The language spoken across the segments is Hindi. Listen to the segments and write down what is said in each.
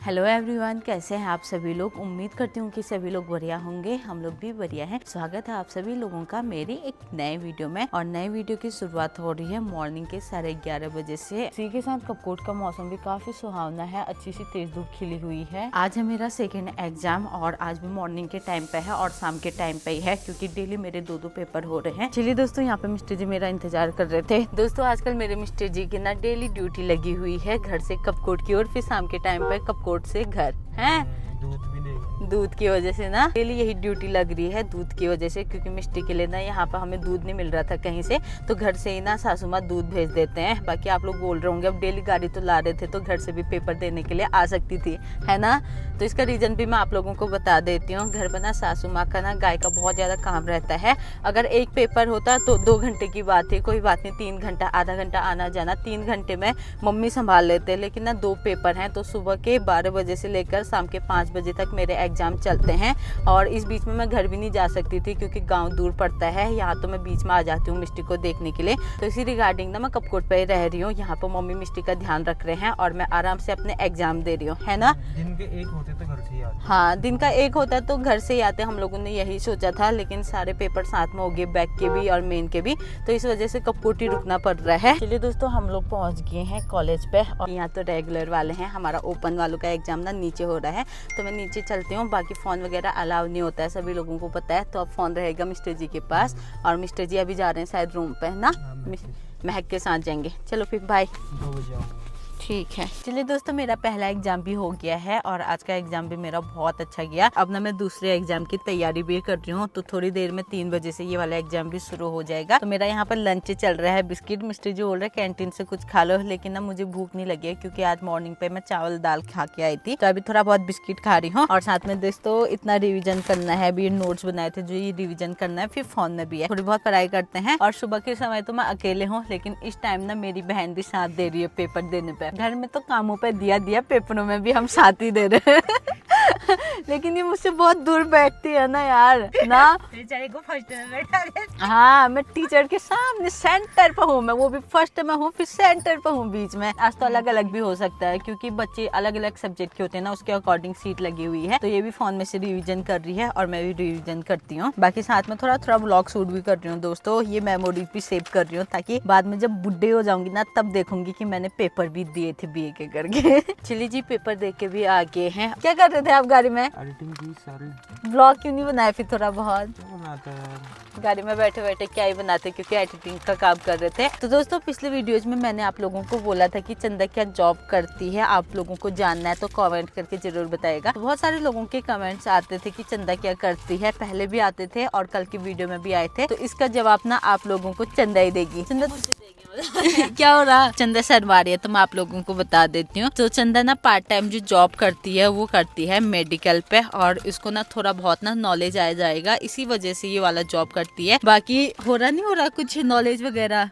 हेलो एवरीवन, कैसे हैं आप सभी लोग। उम्मीद करती हूँ कि सभी लोग बढ़िया होंगे। हम लोग भी बढ़िया हैं। स्वागत है आप सभी लोगों का मेरी एक नए वीडियो में। और नए वीडियो की शुरुआत हो रही है मॉर्निंग के 11:30 बजे से। इसी के साथ कपकोट का मौसम भी काफी सुहावना है। अच्छी सी तेज धूप खिली हुई है। आज है मेरा सेकेंड एग्जाम और आज भी मॉर्निंग के टाइम पे है और शाम के टाइम पे ही है, क्योंकि डेली मेरे दो पेपर हो रहे हैं। चलिए दोस्तों, यहाँ पे मिस्टर जी मेरा इंतजार कर रहे थे। दोस्तों आजकल मेरे मिस्टर जी की ना डेली ड्यूटी लगी हुई है, घर से कपकोट की ओर, फिर शाम के टाइम पे कपकोट से घर हैं। दूध भी नहीं, दूध की वजह से ना डेली यही ड्यूटी लग रही है, दूध की वजह से। क्योंकि मिस्टी के लिए ना यहाँ पर हमें दूध नहीं मिल रहा था कहीं से, तो घर से ही ना सासू माँ दूध भेज देते हैं। बाकी आप लोग बोल रहे होंगे अब डेली गाड़ी तो ला रहे थे तो घर से भी पेपर देने के लिए आ सकती थी, है ना। तो इसका रीजन भी मैं आप लोगों को बता देती हूँ। घर पर ना सासू माँ का ना गाय का बहुत ज्यादा काम रहता है। अगर एक पेपर होता तो 2 घंटे की बात है, कोई बात नहीं। 3 घंटा आधा घंटा आना जाना, 3 घंटे में मम्मी संभाल लेते। लेकिन ना 2 पेपर हैं, तो सुबह के 12 बजे से लेकर शाम के 5 बजे तक मेरे एग्जाम चलते हैं। और इस बीच में मैं घर भी नहीं जा सकती थी, क्योंकि गांव दूर पड़ता है। यहाँ तो मैं बीच में आ जाती हूँ मिस्टी को देखने के लिए। तो इसी रिगार्डिंग ना मैं कपकोट पे ही रह रही हूँ। यहाँ पर मम्मी मिस्टी का ध्यान रख रहे हैं और मैं आराम से अपने एग्जाम दे रही हूँ, है ना। दिन के 1 होते तो घर से ही आते। हाँ, दिन का 1 होता है तो घर से ही आते। हम लोगों ने यही सोचा था, लेकिन सारे पेपर साथ में हो गए, बैक के भी और मेन के भी, तो इस वजह से कपकोट ही रुकना पड़ रहा है। चलिए दोस्तों, हम लोग पहुँच गए हैं कॉलेज पे और यहाँ तो रेगुलर वाले हैं। हमारा ओपन वालों का एग्जाम ना नीचे हो रहा है, तो मैं नीचे चलती हूँ। बाकी फोन वगैरह अलाउ नहीं होता है, सभी लोगों को पता है। तो अब फोन रहेगा मिस्टर जी के पास। और मिस्टर जी अभी जा रहे हैं शायद रूम पे, है ना। महक के साथ जाएंगे। चलो फिर बाय। 2 बजे आऊंगा। ठीक है। चलिए दोस्तों, मेरा पहला एग्जाम भी हो गया है और आज का एग्जाम भी मेरा बहुत अच्छा गया। अब ना मैं दूसरे एग्जाम की तैयारी भी कर रही हूँ, तो थोड़ी देर में 3 बजे से ये वाला एग्जाम भी शुरू हो जाएगा। तो मेरा यहाँ पर लंच चल रहा है, बिस्किट। मिस्टर जी बोल रहे कैंटीन से कुछ खा लो, लेकिन ना मुझे भूख नहीं लगी है, क्योंकि आज मॉर्निंग पे मैं चावल दाल खा के आई थी। तो अभी थोड़ा बहुत बिस्किट खा रही हूँ। और साथ में दोस्तों इतना रिविजन करना है, अभी नोट्स बनाए थे जो ये रिविजन करना है, फिर फोन में भी है, थोड़ी बहुत पढ़ाई करते हैं। और सुबह के समय तो मैं अकेले हूँ, लेकिन इस टाइम ना मेरी बहन भी साथ दे रही है पेपर देने पे। घर में तो कामों पे दिया, पेपरों में भी हम साथ ही दे रहे हैं। लेकिन ये मुझसे बहुत दूर बैठती है ना यार, ना। को फर्स्ट में बैठा दे। हाँ, मैं टीचर के सामने सेंटर पे हूँ। मैं वो भी फर्स्ट में हूँ, फिर सेंटर पे हूँ बीच में। आज तो अलग अलग भी हो सकता है, क्योंकि बच्चे अलग अलग सब्जेक्ट के होते हैं ना, उसके अकॉर्डिंग सीट लगी हुई है। तो ये भी फोन में से रिवीजन कर रही है और मैं भी रिवीजन करती हूँ। बाकी साथ में थोड़ा ब्लॉग शूट भी कर रही हूँ दोस्तों। ये मेमोरीज भी सेव कर रही हूँ, ताकि बाद में जब बुढ़े हो जाऊंगी ना, तब देखूंगी कि मैंने पेपर भी दिए थे बीए के करके। चलिए जी, पेपर दे के भी आ गए हैं। क्या कर रहे थे आप गाड़ी में? एडिटिंग की सारी। ब्लॉग क्यों नहीं बनाया फिर थोड़ा बहुत? बनाता है गाड़ी में बैठे बैठे क्या ही बनाते, क्योंकि एडिटिंग का काम कर रहे थे। तो दोस्तों पिछले वीडियोज में मैंने आप लोगों को बोला था कि चंदा क्या जॉब करती है, आप लोगों को जानना है तो कमेंट करके जरूर बताएगा। तो बहुत सारे लोगों के कमेंट्स आते थे कि चंदा क्या करती है, पहले भी आते थे और कल की वीडियो में भी आए थे। तो इसका जवाब ना आप लोगों को चंदा ही देगी। चंदा क्या हो रहा? चंदा शर्मा रही है, तो मैं आप लोगों को बता देती हूँ। तो चंदा ना पार्ट टाइम जो जॉब करती है वो करती है मेडिकल पे, और इसको ना थोड़ा बहुत ना नॉलेज आ जाएगा, इसी वजह से ये वाला जॉब करती है। बाकी हो रहा कुछ नॉलेज वगैरह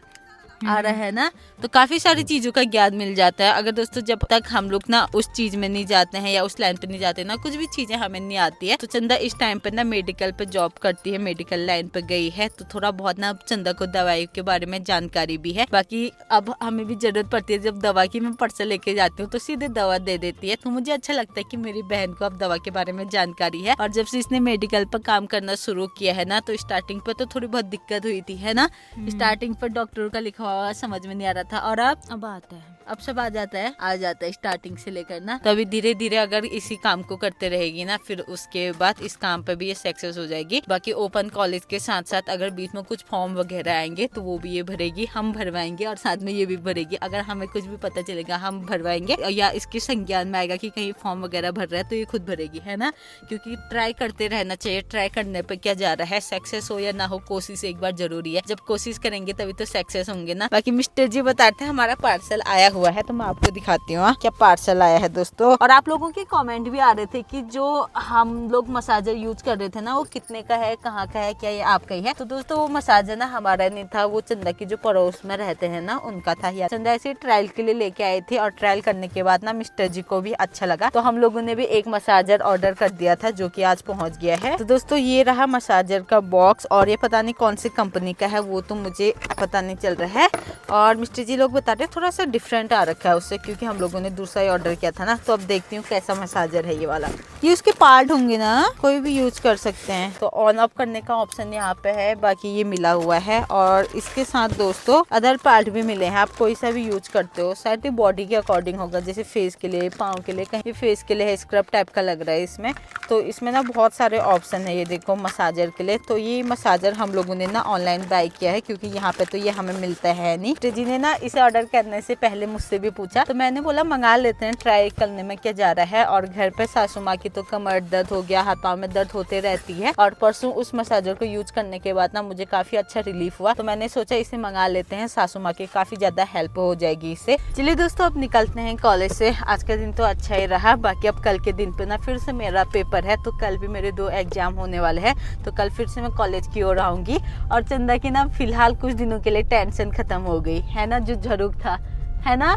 आ रहा है ना, तो काफी सारी चीजों का ज्ञान मिल जाता है। अगर दोस्तों जब तक हम लोग ना उस चीज में नहीं जाते हैं या उस लाइन पे नहीं जाते ना, कुछ भी चीजें हमें नहीं आती है। तो चंदा इस टाइम पे ना मेडिकल पे जॉब करती है, मेडिकल लाइन पे गई है, तो थोड़ा बहुत ना चंदा को दवाई के बारे में जानकारी भी है। बाकी अब हमें भी जरूरत पड़ती है, जब दवा की मैं पर्चा लेके जाती हूँ तो सीधे दवा दे देती है। तो मुझे अच्छा लगता है कि मेरी बहन को अब दवा के बारे में जानकारी है। और जब से इसने मेडिकल पर काम करना शुरू किया है ना, तो स्टार्टिंग पे तो थोड़ी बहुत दिक्कत हुई थी, है ना। स्टार्टिंग पर डॉक्टर का लिखा हुआ समझ में नहीं आ रहा था, और अब आता है, अब सब आ जाता है स्टार्टिंग से लेकर ना। तभी धीरे धीरे अगर इसी काम को करते रहेगी ना, फिर उसके बाद इस काम पे भी ये सक्सेस हो जाएगी। बाकी ओपन कॉलेज के साथ साथ अगर बीच में कुछ फॉर्म वगैरह आएंगे तो वो भी ये भरेगी, हम भरवाएंगे, और साथ में ये भी भरेगी। अगर हमें कुछ भी पता चलेगा हम भरवाएंगे, या इसके संज्ञान में आएगा कि कहीं फॉर्म वगैरह भर रहा है, तो ये खुद भरेगी, है ना। क्योंकि ट्राई करते रहना चाहिए, ट्राई करने पे क्या जा रहा है, सक्सेस हो या ना हो, कोशिश एक बार जरूरी है। जब कोशिश करेंगे तभी तो सक्सेस होंगे ना। बाकी मिस्टर जी बताते हैं हमारा पार्सल आया हुआ है, तो मैं आपको दिखाती हूँ क्या पार्सल आया है दोस्तों। और आप लोगों के कमेंट भी आ रहे थे कि जो हम लोग मसाजर यूज कर रहे थे ना, वो कितने का है, कहाँ का है, क्या ये आपका ही है? तो दोस्तों वो मसाजर ना हमारा नहीं था, वो चंदा की जो पड़ोस में रहते हैं ना उनका था। या चंदा ऐसे ट्रायल के लिए लेके आए थे, और ट्रायल करने के बाद ना मिस्टर जी को भी अच्छा लगा, तो हम लोगों ने भी एक मसाजर ऑर्डर कर दिया था, जो कि आज पहुँच गया है। तो दोस्तों ये रहा मसाजर का बॉक्स, और ये पता नहीं कौन सी कंपनी का है, वो तो मुझे पता नहीं चल रहा है। और मिस्टर जी लोग बता रहे हैं थोड़ा सा डिफरेंट आ रखा है उससे, क्योंकि हम लोगों ने दूसरा ही ऑर्डर किया था ना। तो अब देखती हूँ कैसा मसाजर है ये वाला। ये उसके पार्ट होंगे ना, कोई भी यूज कर सकते हैं। तो ऑन ऑफ करने का ऑप्शन यहाँ पे है, बाकी ये मिला हुआ है। और इसके साथ दोस्तों अदर पार्ट भी मिले हैं, आप कोई सा भी यूज करते हो। शायद ये बॉडी के अकॉर्डिंग होगा, जैसे फेस के लिए, पाँव के लिए, कहीं फेस के लिए है स्क्रब टाइप का लग रहा है इसमें। तो इसमें ना बहुत सारे ऑप्शन है, ये देखो मसाजर के लिए। तो ये मसाजर हम लोगों ने ना ऑनलाइन बाय किया है, क्योंकि यहाँ पे तो ये हमें मिलता है नहीं। तो जी ने ना इसे ऑर्डर करने से पहले मुझसे भी पूछा, तो मैंने बोला मंगा लेते हैं, ट्राई करने में क्या जा रहा है। और घर पे सासू माँ की तो कमर दर्द हो गया, हाथ पाँव में दर्द होते रहती है। और परसों उस मसाजर को यूज करने के बाद ना मुझे काफी अच्छा रिलीफ हुआ। तो मैंने सोचा इसे मंगा लेते हैं, सासू माँ की काफी ज्यादा हेल्प हो जाएगी इससे। चलिए दोस्तों अब निकलते हैं कॉलेज से। आज का दिन तो अच्छा ही रहा, बाकी अब कल के दिन पे ना फिर से मेरा पेपर है। तो कल भी मेरे 2 एग्जाम होने वाले हैं, तो कल फिर से मैं कॉलेज की ओर आऊंगी। और चंदा की ना फिलहाल कुछ दिनों के लिए टेंशन खत्म हो गई है ना, जो झरुक था है ना।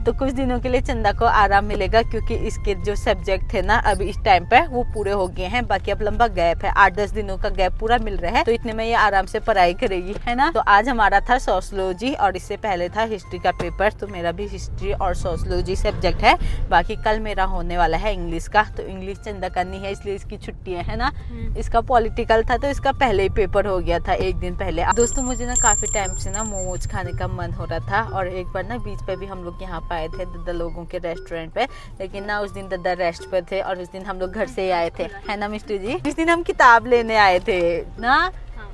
तो कुछ दिनों के लिए चंदा को आराम मिलेगा, क्योंकि इसके जो सब्जेक्ट थे ना अभी इस टाइम पे वो पूरे हो गए हैं। बाकी अब लंबा गैप है, 8-10 दिनों का गैप पूरा मिल रहा है। तो इतने में ये आराम से पढ़ाई करेगी है ना। तो आज हमारा था सोशियोलॉजी और इससे पहले था हिस्ट्री का पेपर। तो मेरा भी हिस्ट्री और सोशियोलॉजी सब्जेक्ट है। बाकी कल मेरा होने वाला है इंग्लिश का। तो इंग्लिश चंदा करनी है, इसलिए इसकी छुट्टी है ना। इसका पॉलिटिकल था, तो इसका पहले ही पेपर हो गया था 1 दिन पहले। दोस्तों मुझे ना काफी टाइम से ना मोमोज खाने का मन हो रहा था। और एक बार ना बीच पे भी हम लोग यहाँ आए थे दादा लोगों के रेस्टोरेंट पे, लेकिन ना उस दिन दादा रेस्ट पे थे। और उस दिन हम लोग घर से ही आए थे, है ना मिस्टर जी। जिस दिन हम किताब लेने आए थे ना,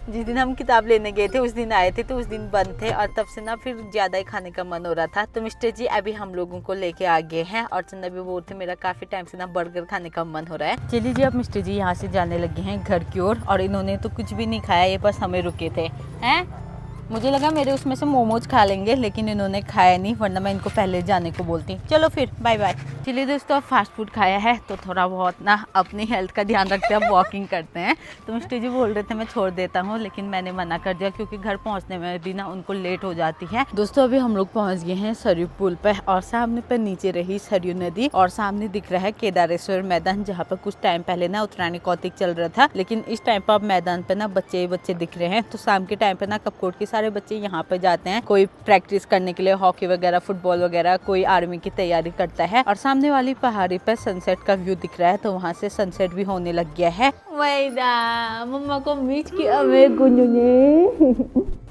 जिस दिन हम किताब लेने गए थे उस दिन आए थे। तो उस दिन बंद थे और तब से ना फिर ज्यादा ही खाने का मन हो रहा था। तो मिस्टर जी अभी हम लोगों को लेके आ गए हैं। और चंदा भी बोल थे मेरा काफी टाइम से ना बर्गर खाने का मन हो रहा है। चलिए जी अब मिस्टर जी यहाँ से जाने लगे हैं घर की ओर। और इन्होंने तो कुछ भी नहीं खाया, ये बस हमें रुके थे हैं। मुझे लगा मेरे उसमें से मोमोज खा लेंगे, लेकिन इन्होंने खाया नहीं, वरना मैं इनको पहले जाने को बोलती। चलो फिर बाय बाय। चलिए दोस्तों अब फास्ट फूड खाया है, तो थोड़ा बहुत ना अपनी हेल्थ का ध्यान रखते हैं, अब वॉकिंग करते हैं। तो मिस्टर जी बोल रहे थे मैं छोड़ देता हूँ, लेकिन मैंने मना कर दिया, क्योंकि घर पहुँचने में भी ना उनको लेट हो जाती है। दोस्तों अभी हम लोग पहुँच गए हैं सरयू पुल पे, और सामने पे नीचे रही सरयू नदी, और सामने दिख रहा है केदारेश्वर मैदान, जहाँ पर कुछ टाइम पहले ना उत्तरायणी कौतिक चल रहा था। लेकिन इस टाइम पर अब मैदान पे ना बच्चे ही बच्चे दिख रहे हैं। तो शाम के टाइम पे ना कपकोट के सारे बच्चे यहाँ पे जाते हैं, कोई प्रैक्टिस करने के लिए हॉकी वगैरह, फुटबॉल वगैरह, कोई आर्मी की तैयारी करता है। और सामने वाली पहाड़ी पर सनसेट का व्यू दिख रहा है, तो वहाँ से सनसेट भी होने लग गया है। वैदा मम्मा को मीच की अवे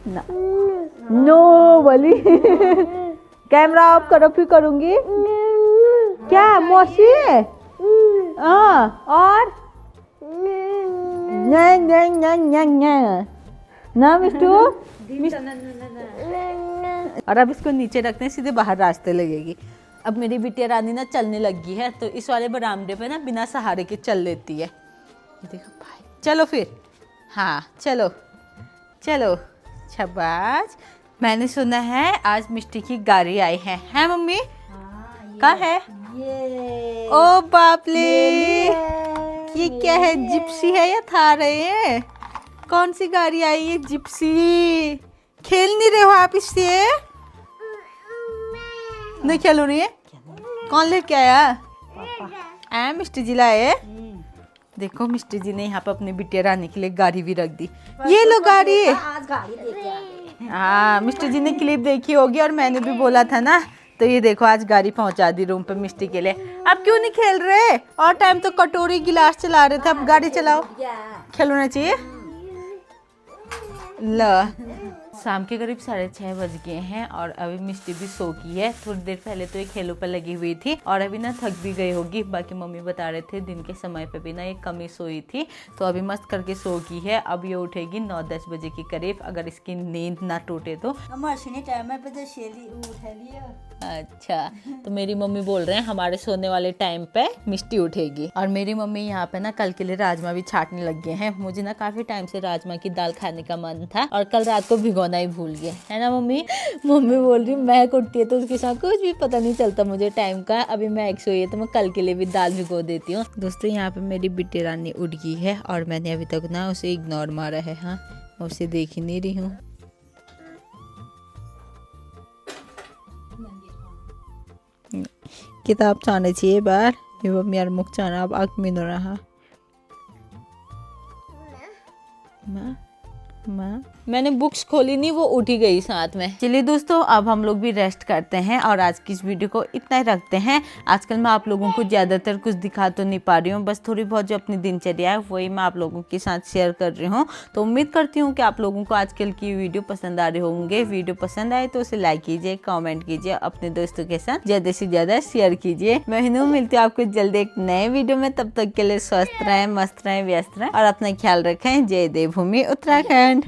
ना नो बोली कैमरा ऑफ करो फिर करूंगी क्या मौसी। और ना मिस्टू। और अब इसको नीचे रखते हैं, सीधे बाहर रास्ते लगेगी। अब मेरी बिटिया रानी ना चलने लगी है, तो इस वाले बरामदे पे ना बिना सहारे के चल लेती है। ये देखो भाई, चलो फिर, हाँ चलो चलो शाबाश। मैंने सुना है आज मिस्टी की गाड़ी आई है मम्मी? कहाँ है? ओ बापले, ये क्या है, जिप्सी है या थार है ये? कौन सी गाड़ी आई है? जिप्सी। खेल नहीं रहे हो आप इससे? नहीं खेलो रही है? कौन लेके आया? मिस्टर जी लाए। देखो मिस्टर जी ने यहाँ पे अपनी बिटिया रानी के लिए गाड़ी भी रख दी। ये लो गाड़ी। आज गाड़ी लेके आ गए। हाँ मिस्टर जी ने क्लिप देखी होगी, और मैंने भी बोला था ना। तो ये देखो आज गाड़ी पहुंचा दी रूम पे मिस्टी के लिए। अब क्यों नहीं खेल रहे? और टाइम तो कटोरी गिलास चला रहे थे, अब गाड़ी चलाओ। खेलना चाहिए। ल शाम के करीब 6:30 बज गए हैं, और अभी मिस्टी भी सो की है। थोड़ी देर पहले तो ये खेलों पर लगी हुई थी, और अभी ना थक भी गई होगी। बाकी मम्मी बता रहे थे दिन के समय पे भी ना ये कम ही सोई थी, तो अभी मस्त करके सो की है। अब ये उठेगी 9-10 बजे के करीब, अगर इसकी नींद ना टूटे तो। अच्छा, तो मेरी मम्मी बोल रहे हैं हमारे सोने वाले टाइम पे मिस्टी उठेगी। और मेरी मम्मी यहाँ पे ना कल के लिए राजमा भी छाटने लग गए हैं। मुझे ना काफी टाइम से राजमा की दाल खाने का मन था, और कल रात को भिगोना ही भूल गए, है ना मम्मी? मम्मी बोल रही मैं उठती है तो उसके साथ कुछ भी पता नहीं चलता मुझे टाइम का। अभी मैं एक सोई है, तो मैं कल के लिए भी दाल भिगो देती हूँ। दोस्तों यहाँ पे मेरी बिट्टी रानी उठ गई है, और मैंने अभी तक ना उसे इग्नोर मारा है। हाँ, मैं उसे देख ही नहीं रही हूँ। किताब चाहना चाहिए बार ये मम्मी यार मुख चाहना अब आग में न रहा। माँ माँ मैंने बुक्स खोली नहीं, वो उठी गई साथ में। चलिए दोस्तों, अब हम लोग भी रेस्ट करते हैं और आज की इस वीडियो को इतना ही रखते हैं। आजकल मैं आप लोगों को ज्यादातर कुछ दिखा तो नहीं पा रही हूँ, बस थोड़ी बहुत जो अपनी दिनचर्या है वही मैं आप लोगों के साथ शेयर कर रही हूँ। तो उम्मीद करती हूँ कि आप लोगों को आजकल की वीडियो पसंद आ रहे होंगे। वीडियो पसंद आए तो उसे लाइक कीजिए, कमेंट कीजिए, अपने दोस्तों के साथ ज्यादा से ज्यादा शेयर कीजिए। मैं हिनू मिलती हूँ आपको जल्दी एक नए वीडियो में। तब तक के लिए स्वस्थ रहें, मस्त रहें, व्यस्त रहें और अपना ख्याल रखें। जय देवभूमि उत्तराखंड।